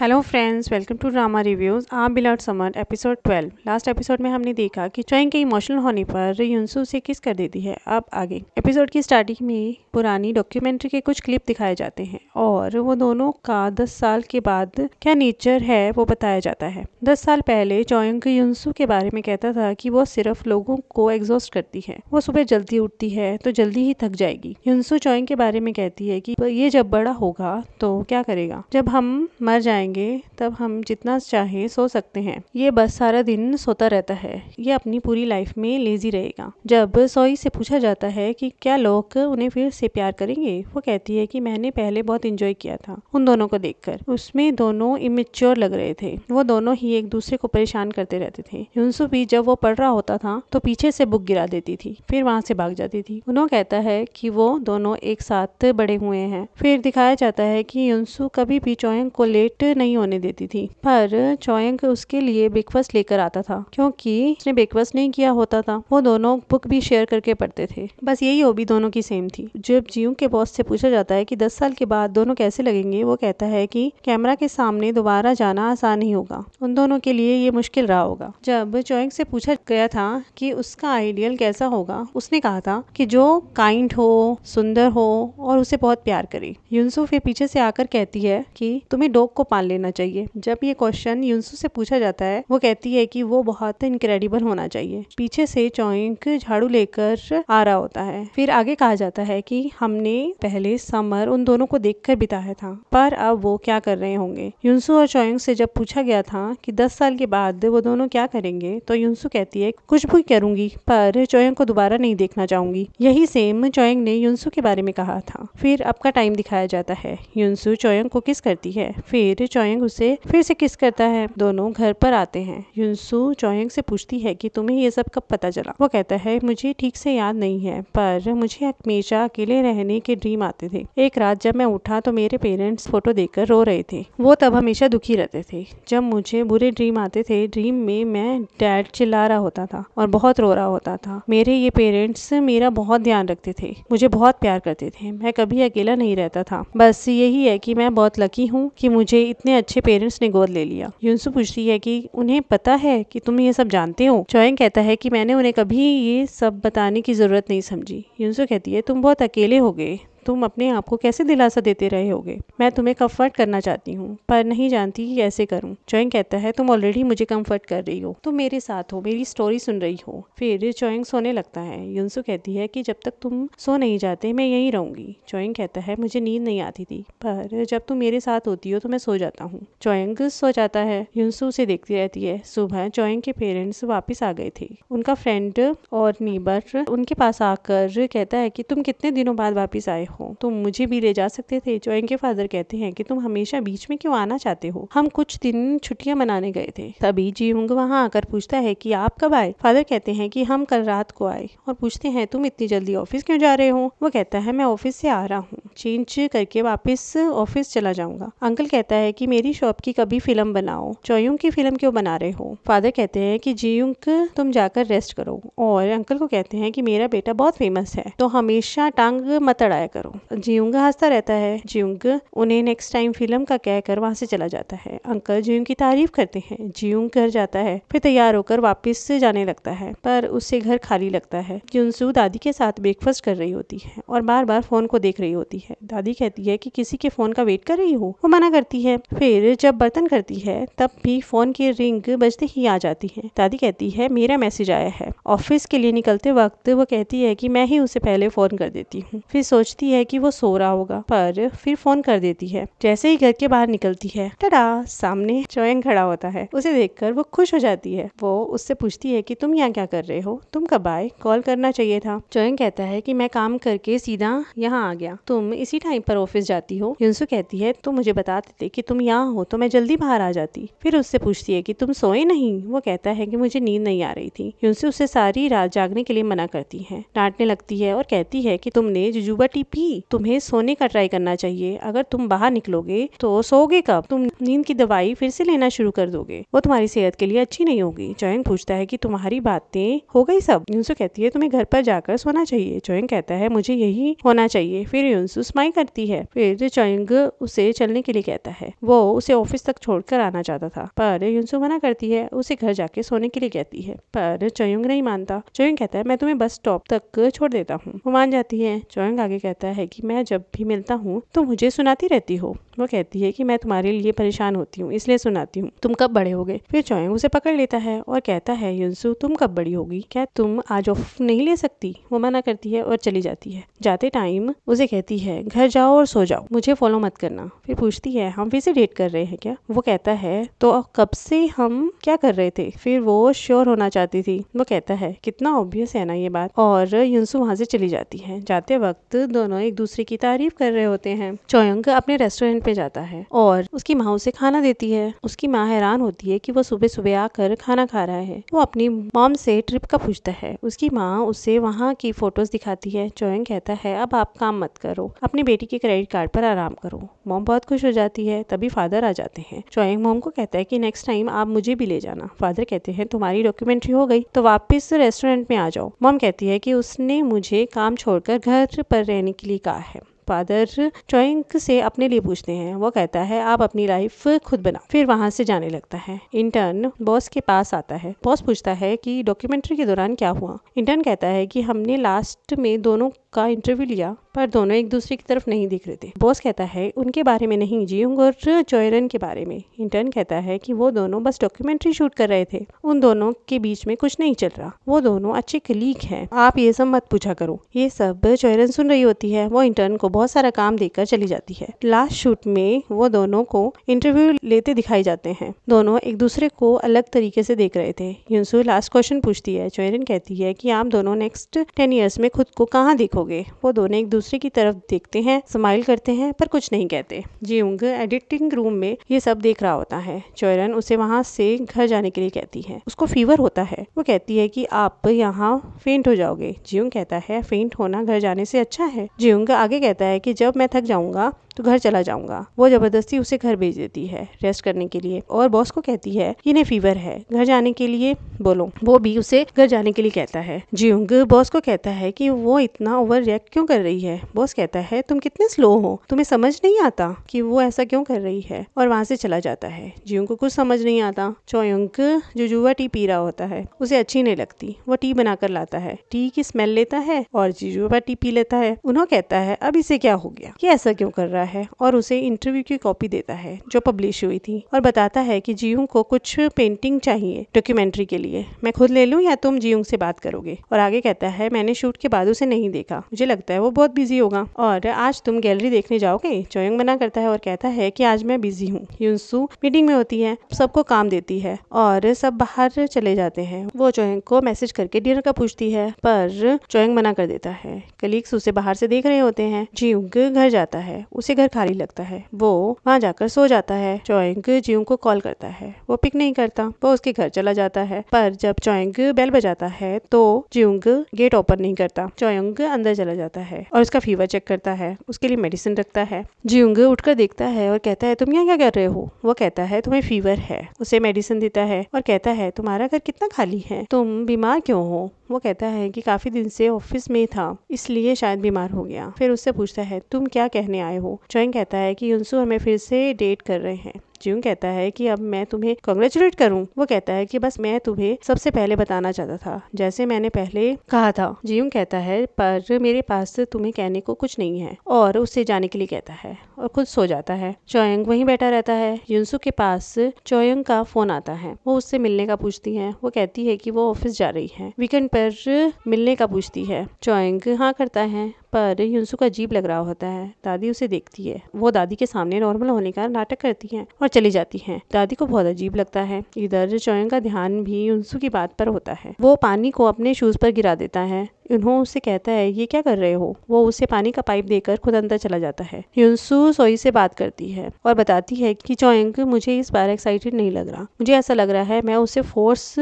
Hello friends, welcome to drama reviews. आप बिलॉट summer episode 12। Last episode में हमने देखा कि चोइंग के इमोशनल होने पर युनसू से किस कर देती है। अब आगे एपिसोड की स्टार्टिंग में पुरानी डॉक्यूमेंट्री के कुछ क्लिप दिखाए जाते हैं और वो दोनों का 10 साल के बाद क्या नेचर है वो बताया जाता है। 10 साल पहले चोइंग युनसू के बारे में कहता था कि वो सिर्फ लोगों को एग्जॉस्ट करती है, वो सुबह जल्दी उठती है तो जल्दी ही थक जाएगी। युनसू चोइंग के बारे में कहती है कि ये जब बड़ा होगा तो क्या करेगा, जब हम मर जाएंगे तब हम जितना चाहे सो सकते हैं, ये बस सारा दिन सोता रहता है, ये अपनी पूरी लाइफ में लेजी रहेगा। जब सोई से पूछा जाता है कि क्या लोग उन्हें फिर से प्यार करेंगे, वो कहती है कि मैंने पहले बहुत एंजॉय किया था उन दोनों को देखकर, उसमें दोनों इमेच्योर लग रहे थे, वो दोनों ही एक दूसरे को परेशान करते रहते थे। युनसू भी जब वो पढ़ रहा होता था तो पीछे से बुक गिरा देती थी, फिर वहाँ से भाग जाती थी। उन्होंने कहता है कि वो दोनों एक साथ बड़े हुए हैं। फिर दिखाया जाता है कि युनसू कभी भी चोयंग को लेट नहीं होने देती थी, पर चोयंग उसके लिए ब्रेकफास्ट लेकर आता था, क्योंकि उसने ब्रेकफास्ट नहीं किया होता था। वो दोनों बुक भी शेयर करके पढ़ते थे, बस यही हॉबी दोनों की सेम थी। जब जियोंग के बॉस से पूछा जाता है कि 10 साल के बाद दोनों कैसे लगेंगे, वो कहता है कि कैमरा के सामने दोबारा जाना आसान नहीं होगा, उन दोनों के लिए ये मुश्किल रहा होगा। जब चोयंग से पूछा गया था कि उसका आइडियल कैसा होगा, उसने कहा था कि जो काइंड हो, सुंदर हो और उसे बहुत प्यार करे। युनसू फिर पीछे से आकर कहती है कि तुम्हें डॉग को पाल लेना चाहिए। जब ये क्वेश्चन युनसू से पूछा जाता है, वो कहती है कि वो बहुत इनक्रेडिबल होना चाहिए। पीछे से चोइंग झाड़ू लेकर आ रहा होता है। फिर आगे कहा जाता है कि हमने पहले समर उन दोनों को देखकर बिताया था, पर अब वो क्या कर रहे होंगे। युनसू और चोइंग से जब पूछा गया था कि 10 साल के बाद वो दोनों क्या करेंगे, तो युनसू कहती है कुछ भी करूंगी, पर चोइंग को दोबारा नहीं देखना चाहूंगी। यही सेम चोइंग ने युनसू के बारे में कहा था। फिर अब का टाइम दिखाया जाता है। युनसू चोइंग को किस करती है, फिर चोइंग उसे फिर से किस करता है। दोनों घर पर आते हैं। युनसू चोइंग से पूछती है कि तुम्हें ये सब कब पता चला। वो कहता है मुझे ठीक से याद नहीं है, पर मुझे हमेशा अकेले रहने के ड्रीम आते थे। एक रात जब मैं उठा तो मेरे पेरेंट्स फोटो देखकर रो रहे थे, वो तब हमेशा दुखी रहते थे। जब मुझे बुरे ड्रीम आते थे, ड्रीम में मैं डैड चिल्ला रहा होता था और बहुत रो रहा होता था। मेरे ये पेरेंट्स मेरा बहुत ध्यान रखते थे, मुझे बहुत प्यार करते थे, मैं कभी अकेला नहीं रहता था। बस यही है कि मैं बहुत लकी हूँ कि मुझे इतने अच्छे पेरेंट्स ने गोद ले लिया। युनसू पूछती है कि उन्हें पता है कि तुम ये सब जानते हो। चोइंग कहता है कि मैंने उन्हें कभी ये सब बताने की जरूरत नहीं समझी। युनसू कहती है तुम बहुत अकेले हो गए, तुम अपने आप को कैसे दिलासा देते रहे होगे। मैं तुम्हें कंफर्ट करना चाहती हूँ, पर नहीं जानती कि कैसे करूँ। चोइंग कहता है तुम ऑलरेडी मुझे कंफर्ट कर रही हो, तुम मेरे साथ हो, मेरी स्टोरी सुन रही हो। फिर चोइंग सोने लगता है। युनसू कहती है कि जब तक तुम सो नहीं जाते मैं यहीं रहूंगी। चोइंग कहता है मुझे नींद नहीं आती थी, पर जब तुम मेरे साथ होती हो तो मैं सो जाता हूँ। चोइंग सो जाता है। युनसू उसे देखती रहती है। सुबह चोइंग के पेरेंट्स वापिस आ गए थे। उनका फ्रेंड और नीबर उनके पास आकर कहता है कि तुम कितने दिनों बाद वापिस आए हो, तुम मुझे भी ले जा सकते थे। चोइंग के फादर कहते हैं कि तुम हमेशा बीच में क्यों आना चाहते हो, हम कुछ दिन छुट्टियां मनाने गए थे। तभी जियोंग वहां आकर पूछता है कि आप कब आए। फादर कहते हैं कि हम कल रात को आए, और पूछते हैं तुम इतनी जल्दी ऑफिस क्यों जा रहे हो। वो कहता है मैं ऑफिस से आ रहा हूँ, चेंज करके वापिस ऑफिस चला जाऊंगा। अंकल कहता है कि मेरी शॉप की कभी फिल्म बनाओ। चोइंग की फिल्म क्यों बना रहे हो। फादर कहते हैं कि जियोंग तुम जाकर रेस्ट करो, और अंकल को कहते हैं कि मेरा बेटा बहुत फेमस है तो हमेशा टांग मत अड़ाया करो। जियोंग हंसता रहता है। जियोंग उन्हें नेक्स्ट टाइम फिल्म का कहकर वहां से चला जाता है। अंकल जियोंग की तारीफ करते हैं। जियोंग घर जाता है, फिर तैयार होकर वापस जाने लगता है, पर उससे घर खाली लगता है। युनसू दादी के साथ ब्रेकफास्ट कर रही होती है और बार बार फोन को देख रही होती है। दादी कहती है कि किसी के फोन का वेट कर रही हो, वो मना करती है। फिर जब बर्तन करती है तब भी फोन की रिंग बजते ही आ जाती है। दादी कहती है मेरा मैसेज आया है। ऑफिस के लिए निकलते वक्त वो कहती है कि मैं ही उसे पहले फोन कर देती हूँ। फिर सोचती है कि वो सो रहा होगा, पर फिर फोन कर देती है। जैसे ही घर के बाहर निकलती है, टडा, सामने चोइंग खड़ा होता है। उसे देखकर वो खुश हो जाती है। वो उससे पूछती है कि तुम यहाँ क्या कर रहे हो, तुम कब आए, कॉल करना चाहिए था। चोइंग कहता है कि मैं काम करके सीधा यहाँ आ गया, तुम इसी टाइम पर ऑफिस जाती हो। युनसू कहती है तुम मुझे बता देते कि तुम यहाँ हो तो मैं जल्दी बाहर आ जाती। फिर उससे पूछती है कि तुम सोए नहीं। वो कहता है कि मुझे नींद नहीं आ रही थी। युनसू उससे सारी रात जागने के लिए मना करती है, डांटने लगती है और कहती है कि तुमने जुजुबा टी पी अभी तुम्हें सोने का ट्राई करना चाहिए। अगर तुम बाहर निकलोगे तो सोओगे कब? तुम नींद की दवाई फिर से लेना शुरू कर दोगे, वो तुम्हारी सेहत के लिए अच्छी नहीं होगी। चोयंग पूछता है कि तुम्हारी बातें हो गई सब? युनसू कहती है तुम्हें घर पर जाकर सोना चाहिए। चोयंग कहता है मुझे यही होना चाहिए। फिर युनसू स्माइल करती है। फिर चोयंग उसे चलने के लिए कहता है। वो उसे ऑफिस तक छोड़कर आना चाहता था, पर युनसू मना करती है। उसे घर जाके सोने के लिए कहती है, पर चोयंग नहीं मानता। चोयंग कहता है मैं तुम्हें बस स्टॉप तक छोड़ देता हूँ। वो मान जाती है। चोयंग आगे कहता है कि मैं जब भी मिलता हूँ तो मुझे सुनाती रहती हो। वो कहती है कि मैं तुम्हारे लिए परेशान होती हूँ, इसलिए सुनाती हूँ। तुम कब बड़े होगे? फिर चोयंग उसे पकड़ लेता है और कहता है युनसू तुम कब बड़ी होगी? क्या तुम आज ऑफ नहीं ले सकती? वो मना करती है और चली जाती है। जाते टाइम उसे कहती है घर जाओ और सो जाओ, मुझे फॉलो मत करना। फिर पूछती है हम फिर से डेट कर रहे हैं क्या? वो कहता है तो कब से हम क्या कर रहे थे? फिर वो श्योर होना चाहती थी। वो कहता है कितना ऑब्वियस है ना ये बात। और युनसू वहाँ से चली जाती है। जाते वक्त दोनों एक दूसरे की तारीफ कर रहे होते हैं। चोयंग अपने रेस्टोरेंट पे जाता है और उसकी माँ उसे खाना देती है। उसकी माँ हैरान होती है कि वो सुबह सुबह आकर खाना खा रहा है। वो अपनी मॉम से ट्रिप का पूछता है। उसकी माँ उसे वहाँ की फोटोज दिखाती है। चोयंग कहता है अब आप काम मत करो, अपनी बेटी के क्रेडिट कार्ड पर आराम करो। मॉम बहुत खुश हो जाती है। तभी फादर आ जाते हैं। चोयंग मॉम को कहता है कि नेक्स्ट टाइम आप मुझे भी ले जाना। फादर कहते हैं तुम्हारी डॉक्यूमेंट्री हो गई तो वापस रेस्टोरेंट में आ जाओ। मॉम कहती है कि उसने मुझे काम छोड़कर घर पर रहने के लिए कहा है। फादर चोयंग से अपने लिए पूछते हैं। वो कहता है आप अपनी लाइफ खुद बनाओ। फिर वहाँ से जाने लगता है। इंटर्न बॉस के पास आता है। बॉस पूछता है कि डॉक्यूमेंट्री के दौरान क्या हुआ? इंटर्न कहता है कि हमने लास्ट में दोनों का इंटरव्यू लिया, पर दोनों एक दूसरे की तरफ नहीं दिख रहे थे। बॉस कहता है उनके बारे में नहीं, जियोंग और चोयरन के बारे में। इंटर्न कहता है कि वो दोनों बस डॉक्यूमेंट्री शूट कर रहे थे, उन दोनों के बीच में कुछ नहीं चल रहा, वो दोनों अच्छे कलीग हैं, आप ये सब मत पूछा करो। ये सब चोयरन सुन रही होती है। वो इंटर्न को बहुत सारा काम देकर चली जाती है। लास्ट शूट में वो दोनों को इंटरव्यू लेते दिखाई जाते हैं। दोनों एक दूसरे को अलग तरीके से देख रहे थे। युनसू लास्ट क्वेश्चन पूछती है। चोयरन कहती है कि आप दोनों नेक्स्ट 10 ईयर्स में खुद को कहाँ देखोगे? वो दोनों एक दूसरे की तरफ देखते हैं, स्माइल करते हैं, पर कुछ नहीं कहते। जियोंग एडिटिंग रूम में ये सब देख रहा होता है। चोयरन उसे वहाँ से घर जाने के लिए कहती है। उसको फीवर होता है। वो कहती है कि आप यहाँ फेंट हो जाओगे। जियोंग कहता है फेंट होना घर जाने से अच्छा है। जियोंग आगे कहता है कि जब मैं थक जाऊंगा तो घर चला जाऊंगा। वो जबरदस्ती उसे घर भेज देती है रेस्ट करने के लिए और बॉस को कहती है इन्हें फीवर है, घर जाने के लिए बोलो। वो भी उसे घर जाने के लिए कहता है। जियोंग बॉस को कहता है कि वो इतना ओवर रिएक्ट क्यों कर रही है। बॉस कहता है तुम कितने स्लो हो, तुम्हें समझ नहीं आता कि वो ऐसा क्यों कर रही है, और वहाँ से चला जाता है। जियोंग को कुछ समझ नहीं आता। चोयंग जुजुआ टी पी रहा होता है, उसे अच्छी नहीं लगती। वो टी बनाकर लाता है, टी की स्मेल लेता है और जुजुआ टी पी लेता है। उन्होंने कहता है अब इसे क्या हो गया, ये ऐसा क्यों कर रहा है, और उसे इंटरव्यू की कॉपी देता है जो पब्लिश हुई थी और बताता है कि जियोंग को कुछ पेंटिंग चाहिए डॉक्यूमेंट्री के लिए, मैं खुद ले लूं या तुम जियोंग से बात करोगे। और आगे कहता है मैंने शूट के बाद उसे नहीं देखा, मुझे लगता है वो बहुत बिजी होगा, और आज तुम गैलरी देखने जाओगे। चोयंग मना करता है और कहता है कि आज मैं बिजी हूँ। युनसू मीटिंग में होती है, सबको काम देती है और सब बाहर चले जाते हैं। वो चोयंग को मैसेज करके डिनर का पूछती है, पर चोयंग मना कर देता है। कलीग्स उसे बाहर से देख रहे होते हैं। जियोंग घर जाता है, उसे घर खाली लगता है। वो वहाँ जाकर सो जाता है। चोयंग जियोंग को कॉल करता है, वो पिक नहीं करता। वो उसके घर चला जाता है, पर जब चोयंग बेल बजाता है तो जियोंग गेट ओपन नहीं करता। चोयंग अंदर चला जाता है और उसका फीवर चेक करता है, उसके लिए मेडिसिन रखता है। जियोंग उठकर देखता है और कहता है तुम यहाँ क्या कर रहे हो। वो कहता है तुम्हें फीवर है, उसे मेडिसिन देता है और कहता है तुम्हारा घर कितना खाली है, तुम बीमार क्यों हो। वो कहता है कि काफी दिन से ऑफिस में था, इसलिए शायद बीमार हो गया। फिर उससे पूछता है तुम क्या कहने आए हो। चोयंग कहता है कि युनसू हमें फिर से डेट कर रहे हैं। जियोंग कहता है कि अब मैं तुम्हें कांग्रेचुलेट करूं। वो कहता है कि बस मैं तुम्हें सबसे पहले बताना चाहता था, जैसे मैंने पहले कहा था। जियोंग कहता है पर मेरे पास तुम्हें कहने को कुछ नहीं है, और उससे जाने के लिए कहता है और खुद सो जाता है। चोयंग वहीं बैठा रहता है। युनसू के पास चोयंग का फोन आता है। वो उससे मिलने का पूछती है। वो कहती है कि वो ऑफिस जा रही है, वीकेंड पर मिलने का पूछती है। चोयंग हाँ करता है, पर युनसू का अजीब लग रहा होता है। दादी उसे देखती है। वो दादी के सामने नॉर्मल होने का नाटक करती है और चली जाती है। दादी को बहुत अजीब लगता है। इधर चोयंग का ध्यान भी युनसू की बात पर होता है। वो पानी को अपने शूज पर गिरा देता है। उन्होंने उससे कहता है ये क्या कर रहे हो। वो उसे पानी का पाइप देकर खुद अंदर चला जाता है। युनसू सोई से बात करती है और बताती है कि चोयंग मुझे इस बार एक्साइटेड नहीं लग रहा, मुझे ऐसा लग रहा है मैं उसे फोर्स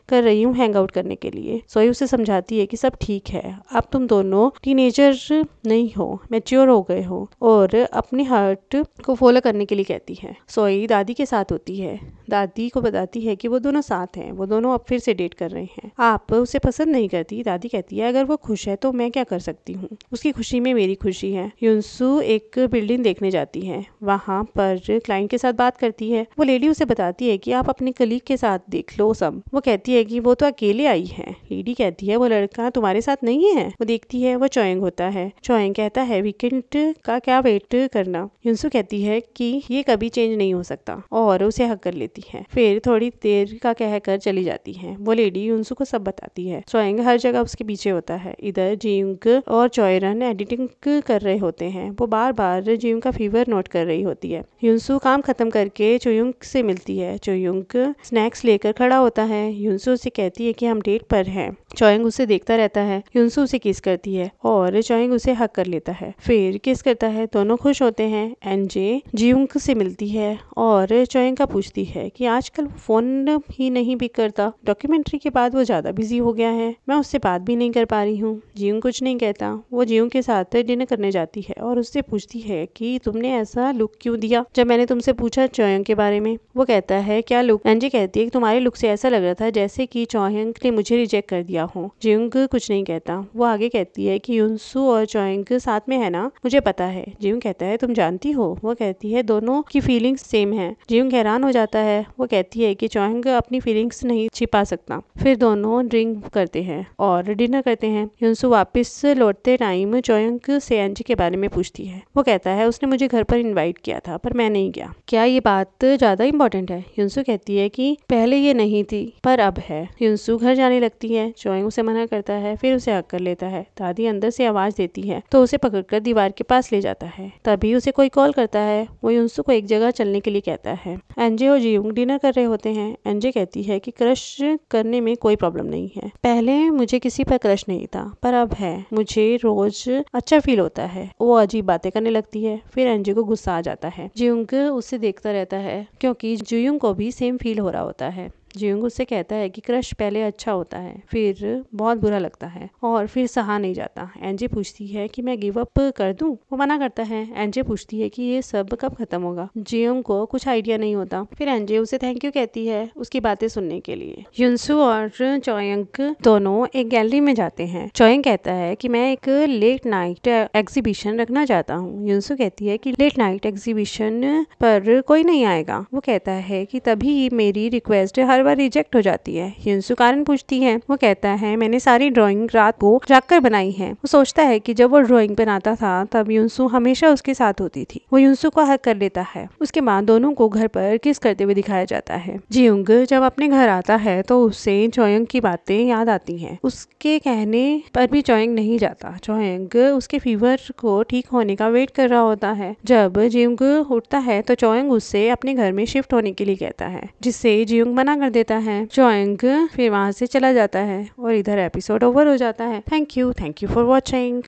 कर रही हूँ हैंग आउट करने के लिए। सोई उसे समझाती है कि सब ठीक है, अब तुम दोनों टीनेजर नहीं हो, मैच्योर हो गए हो और अपने हार्ट को फॉलो करने के लिए कहती है। सोई दादी के साथ होती है, दादी को बताती है कि वो दोनों साथ हैं, वो दोनों अब फिर से डेट कर रहे हैं। आप उसे पसंद नहीं करती। दादी कहती है अगर वो खुश है तो मैं क्या कर सकती हूँ, उसकी खुशी में मेरी खुशी है। युनसू एक बिल्डिंग देखने जाती है, वहाँ पर क्लाइंट के साथ बात करती है। वो लेडी उसे बताती है कि आप अपने कलीग के साथ देख लो सब। वो कहती है कि वो तो अकेले आई है। लेडी कहती है वो लड़का तुम्हारे साथ नहीं है। वो देखती है वो चोएंग होता है। चोएंग कहता है वीकेंड का क्या वेट करना। युनसू कहती है कि ये कभी चेंज नहीं हो सकता और उसे हक कर लेती है। फिर थोड़ी देर का कहकर चली जाती है। वो लेडी युनसू को सब बताती है। चोएंग हर जगह उसके पीछे होता है। इधर जियुंग और चोयरन एडिटिंग कर रहे होते हैं। वो बार बार जियुंग का फीवर नोट कर रही होती है। युनसू काम खत्म करके चोयुंग से मिलती है। चोयुंग स्नैक्स लेकर खड़ा होता है। युनसू उसे कहती है कि हम डेट पर हैं। चोएंग उसे देखता रहता है। युनसू उसे किस करती है और चोएंग उसे हक कर लेता है। फिर किस करता है, दोनों खुश होते हैं। एनजे जियुंग से मिलती है और चोएंग का पूछती है कि आजकल वो फोन ही नहीं भी करता, डॉक्यूमेंट्री के बाद वो ज्यादा बिजी हो गया है, मैं उससे बात भी नहीं कर पा रही हूँ। जियुंग कुछ नहीं कहता। वो जियुंग के साथ डिनर करने जाती है और उससे पूछती है कि तुमने ऐसा लुक क्यों दिया जब मैंने तुमसे पूछा चोएंग के बारे में। वो कहता है क्या लुक। एनजे कहती है कि तुम्हारे लुक से ऐसा लग रहा था जैसे कि चोएंग ने मुझे रिजेक्ट कर दिया हो। जियुंग कुछ नहीं कहता। वो आगे कहती है कि युनसू और चोएंग साथ में है ना, मुझे पता है। जियुंग कहता है तुम जानती हो। वो कहती है दोनों की फीलिंग्स सेम है। जियुंग हैरान हो जाता है। वो कहती है कि चोएंग अपनी फीलिंग्स नहीं छिपा सकता। फिर दोनों ड्रिंक करते हैं और डिनर करते हैं। युनसू वापस लौटते टाइम चोएंग से एनजे के बारे में पूछती है। वो कहता है उसने मुझे घर पर इनवाइट किया था पर मैं नहीं गया। क्या ये बात ज्यादा इंपॉर्टेंट है। युनसू कहती है कि पहले ये नहीं थी पर अब है। युनसू घर जाने लगती है। चोएंग उसे मना करता है, फिर उसे हक कर लेता है। दादी अंदर से आवाज देती है तो उसे पकड़कर दीवार के पास ले जाता है। तभी उसे कोई कॉल करता है। वो युनसू को एक जगह चलने के लिए कहता है। एनजे और जियुंग डिनर कर रहे होते हैं। एनजे कहती है कि क्रश करने में कोई प्रॉब्लम नहीं है। पहले मुझे किसी पर क्रश नहीं था पर अब है, मुझे रोज अच्छा फील होता है। वो अजीब बातें करने लगती है। फिर एनजे को गुस्सा आ जाता है। जियुंग उसे देखता रहता है क्योंकि जियुंग को भी सेम फील हो रहा होता है। जियुंग उससे कहता है कि क्रश पहले अच्छा होता है, फिर बहुत बुरा लगता है और फिर सहा नहीं जाता। एनजे पूछती है कि मैं गिव अप कर दूं। वो मना करता है। एनजे पूछती है कि ये सब कब खत्म होगा। जियुंग को कुछ आइडिया नहीं होता। फिर एनजे उसे थैंक यू कहती है उसकी बातें सुनने के लिए। युनसू और चोएंग दोनों एक गैलरी में जाते हैं। चोएंग कहता है कि मैं एक लेट नाइट एग्जीबिशन रखना चाहता हूँ। युनसू कहती है कि लेट नाइट एग्जीबिशन पर कोई नहीं आएगा। वो कहता है कि तभी मेरी रिक्वेस्ट हर बार रिजेक्ट हो जाती है। युनसू कारण पूछती है। वो कहता है मैंने सारी ड्राइंग रात को जागकर बनाई है। वो सोचता है कि जब वो ड्राइंग बनाता था तब युनसू हमेशा उसके साथ होती थी। वो युनसू को हक कर लेता है। उसके बाद दोनों को घर पर किस करते हुए दिखाया जाता है। जियुंग जब अपने घर आता है तो उसे चोएंग की बातें याद आती हैं। उसके कहने पर भी चोएंग नहीं जाता। चोएंग उसके फीवर को ठीक होने का वेट कर रहा होता है। जब जियुंग उठता है तो चोएंग उससे अपने घर में शिफ्ट होने के लिए कहता है, जिससे जियुंग मना कर देता है। चोएंग फिर वहां से चला जाता है और इधर एपिसोड ओवर हो जाता है। Thank you for watching.